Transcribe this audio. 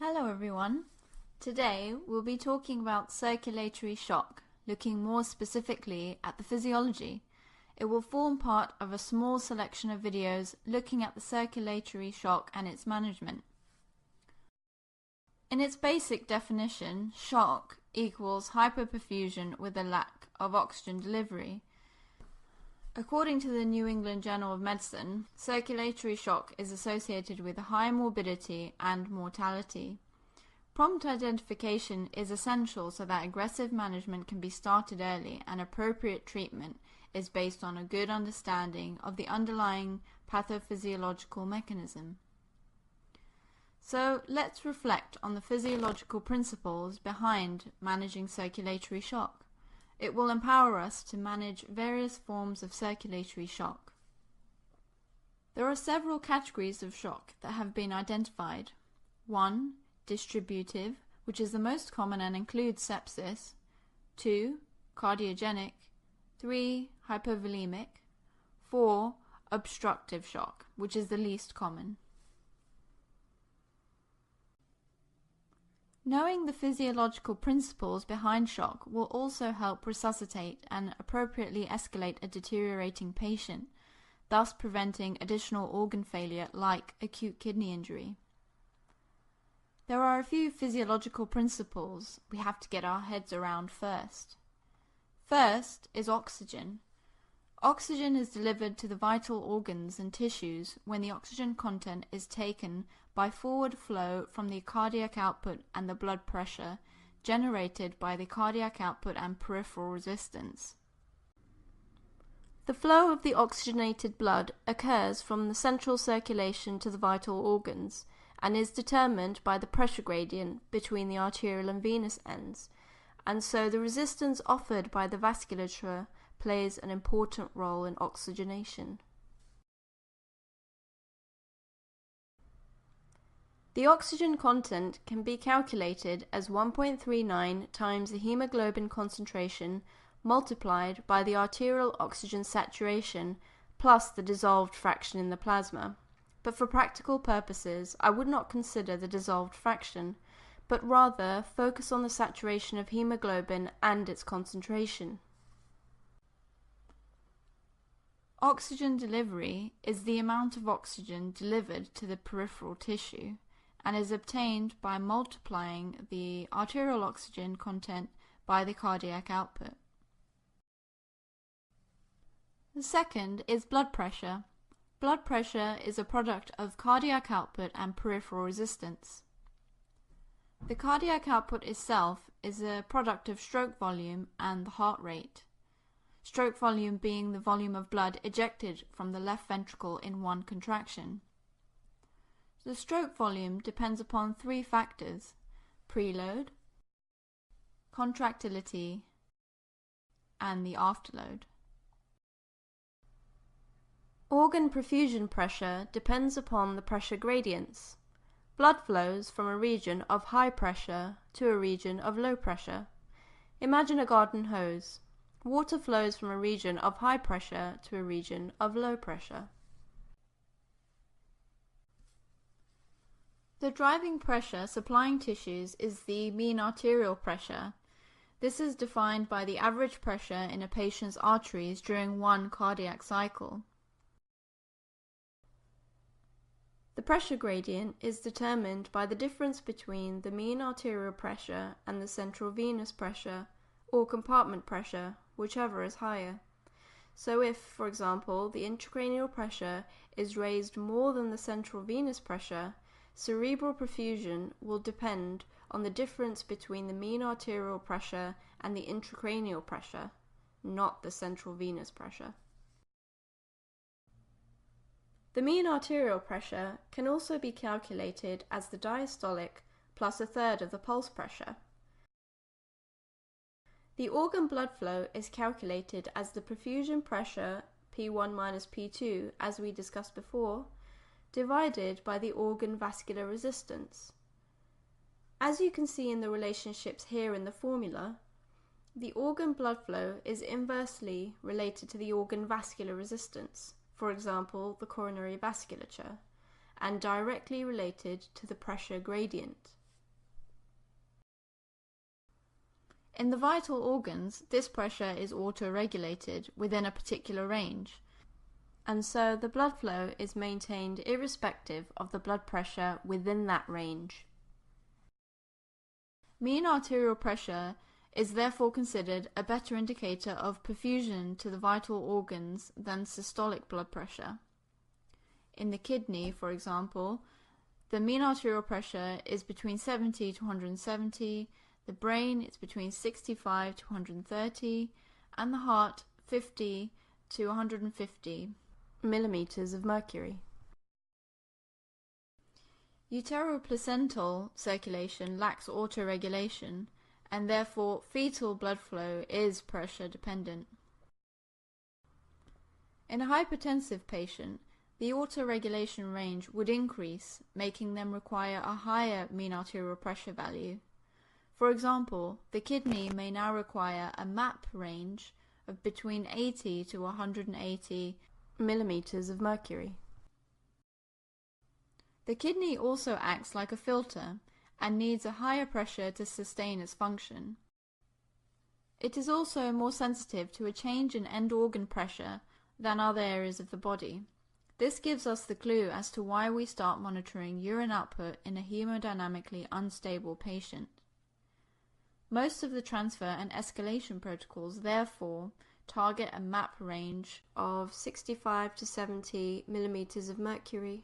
Hello everyone. Today we'll be talking about circulatory shock, looking more specifically at the physiology. It will form part of a small selection of videos looking at the circulatory shock and its management. In its basic definition, shock equals hypoperfusion with a lack of oxygen delivery. According to the New England Journal of Medicine, circulatory shock is associated with high morbidity and mortality. Prompt identification is essential so that aggressive management can be started early and appropriate treatment is based on a good understanding of the underlying pathophysiological mechanism. So let's reflect on the physiological principles behind managing circulatory shock. It will empower us to manage various forms of circulatory shock. There are several categories of shock that have been identified. 1. Distributive, which is the most common and includes sepsis. 2. Cardiogenic. 3. Hypovolemic. 4. Obstructive shock, which is the least common. Knowing the physiological principles behind shock will also help resuscitate and appropriately escalate a deteriorating patient, thus preventing additional organ failure like acute kidney injury. There are a few physiological principles we have to get our heads around first. First is oxygen. Oxygen is delivered to the vital organs and tissues when the oxygen content is taken by forward flow from the cardiac output and the blood pressure generated by the cardiac output and peripheral resistance. The flow of the oxygenated blood occurs from the central circulation to the vital organs and is determined by the pressure gradient between the arterial and venous ends, and so the resistance offered by the vasculature plays an important role in oxygenation. The oxygen content can be calculated as 1.39 times the hemoglobin concentration multiplied by the arterial oxygen saturation plus the dissolved fraction in the plasma. But for practical purposes, I would not consider the dissolved fraction, but rather focus on the saturation of hemoglobin and its concentration. Oxygen delivery is the amount of oxygen delivered to the peripheral tissue and is obtained by multiplying the arterial oxygen content by the cardiac output. The second is blood pressure. Blood pressure is a product of cardiac output and peripheral resistance. The cardiac output itself is a product of stroke volume and the heart rate. Stroke volume being the volume of blood ejected from the left ventricle in one contraction. The stroke volume depends upon three factors: preload, contractility, and the afterload. Organ perfusion pressure depends upon the pressure gradients. Blood flows from a region of high pressure to a region of low pressure. Imagine a garden hose. Water flows from a region of high pressure to a region of low pressure. The driving pressure supplying tissues is the mean arterial pressure. This is defined by the average pressure in a patient's arteries during one cardiac cycle. The pressure gradient is determined by the difference between the mean arterial pressure and the central venous pressure, or compartment pressure, whichever is higher. So if, for example, the intracranial pressure is raised more than the central venous pressure, cerebral perfusion will depend on the difference between the mean arterial pressure and the intracranial pressure, not the central venous pressure. The mean arterial pressure can also be calculated as the diastolic plus a third of the pulse pressure. The organ blood flow is calculated as the perfusion pressure, P1 minus P2, as we discussed before, divided by the organ vascular resistance. As you can see in the relationships here in the formula, the organ blood flow is inversely related to the organ vascular resistance, for example, the coronary vasculature, and directly related to the pressure gradient. In the vital organs, this pressure is auto-regulated within a particular range, and so the blood flow is maintained irrespective of the blood pressure within that range. Mean arterial pressure is therefore considered a better indicator of perfusion to the vital organs than systolic blood pressure. In the kidney, for example, the mean arterial pressure is between 70 to 170, the brain is between 65 to 130, and the heart 50 to 150 millimeters of mercury. Uteroplacental circulation lacks autoregulation, and therefore fetal blood flow is pressure dependent. In a hypertensive patient, the autoregulation range would increase, making them require a higher mean arterial pressure value. For example, the kidney may now require a MAP range of between 80 to 180 millimeters of mercury. The kidney also acts like a filter and needs a higher pressure to sustain its function. It is also more sensitive to a change in end organ pressure than other areas of the body. This gives us the clue as to why we start monitoring urine output in a hemodynamically unstable patient. Most of the transfer and escalation protocols, therefore, target a MAP range of 65 to 70 millimeters of mercury.